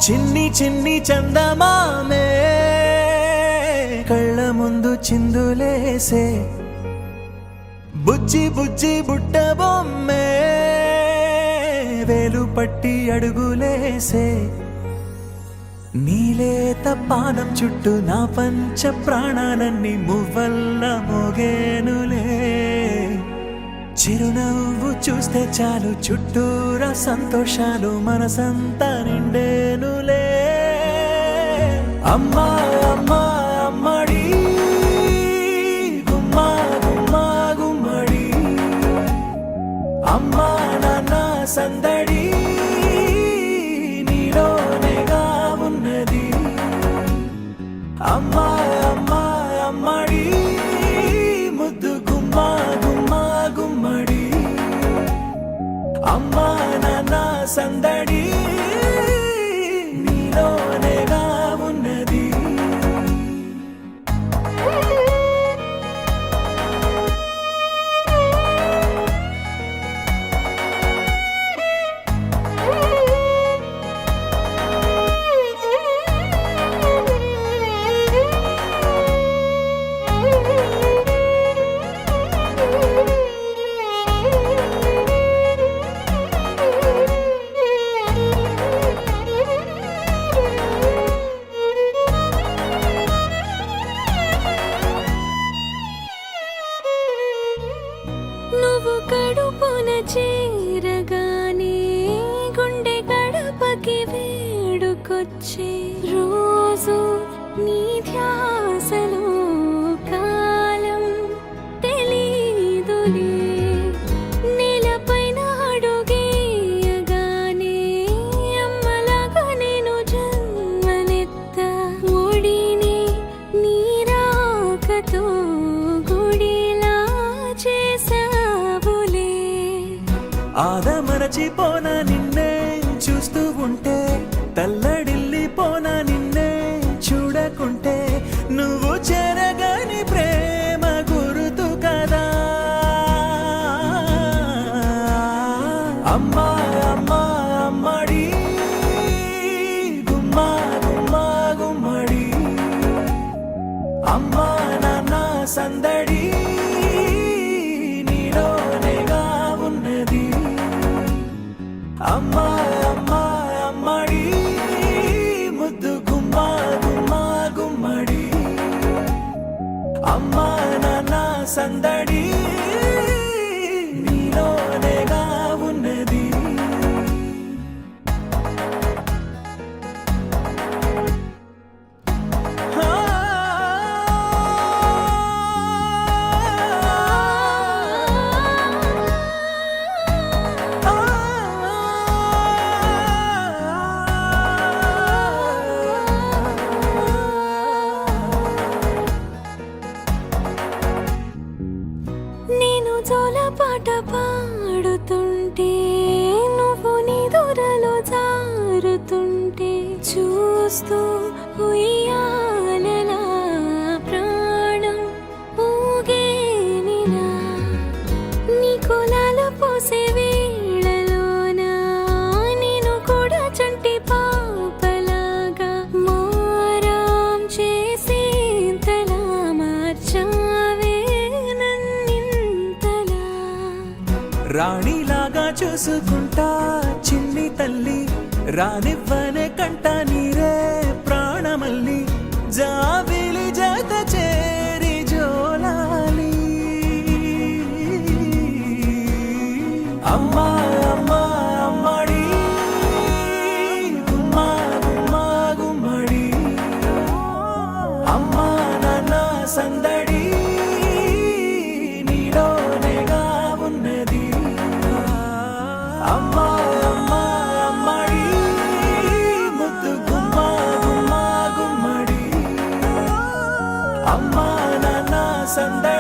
చిన్ని చిన్ని చందమామే కళ్ళ ముందు చిందులేసే బుజ్జి బుజ్జి బుట్ట బొమ్మే వేలు పట్టి అడుగులేసే నీలేత పానం చుట్టూ నా పంచ ప్రాణాలన్నీ మువ్వల్ల మోగేనులే చిరునవ్వు చూస్తే చాలు చుట్టూరా సంతోషాలు మనసంతా నిండేనులే అమ్మా అమ్మా అమ్మడి గుమ్మా గుమ్మా గుమ్మడి అమ్మా నాన్న సందడి నీలోనేగా ఉన్నది అమ్మా అమ్మా అమ్మడి ముద్దు గుమ్మా గుమ్మా గుమ్మడి అమ్మా నాన్న సందడి నీలోనేగా ఉన్నది నువ్వు కడుపున చేరగానే గుండె గడపకి వేడుకొచ్చే రోజు నీ ధ్యాసలో కాలం తెలీదులే నేలపైన అడుగేయగానే అమ్మలాగా నేను జన్మనెత్త ఒడిని నీ రాకతో గుడిలా చేసావులే ఆదమరచిపోన నిన్నే చూస్తూ ఉంటే తల్లడిల్లిపోన నిన్నే చూడకుంటే నువ్వు చెరగని ప్రేమ గురుతు కదా అమ్మా అమ్మా అమ్మడి గుమ్మా గుమ్మా గుమ్మడి అమ్మా నాన్న సందడి నీలోనేగా ఉన్నది అమ్మా అమ్మా అమ్మడి ముద్దు గుమ్మా గుమ్మా గుమ్మడి అమ్మా నాన్న సందడి నీలోనేగా ఉన్నది నేను జోలపాట పాడుతుంటే నువ్వు నీ దూరలో జారుతుంటే చూస్తూ ఉయ్యాలలా ప్రాణం ఊగేనినా నీ కులాలు పోసే వేళలోనా నేను కూడా చంటి పాపలాగా మారాం చేసేంతలా మార్చావే నన్నింతలా రాణిలాగా చూసుకుంటా చిన్ని తల్లి రానివ్వనే కంట నీరే ప్రాణమల్లి జాబిలి జత చేరి జోలాలి అమ్మా అమ్మా అమ్మడి గుమ్మా గుమ్మా గుమ్మడి అమ్మా నాన్న సందడి నీలోనేగా ఉన్నది అమ్మా అమ్మా అమ్మడి ముద్దు గుమ్మా గుమ్మా గుమ్మడి అమ్మా నాన్న సందడి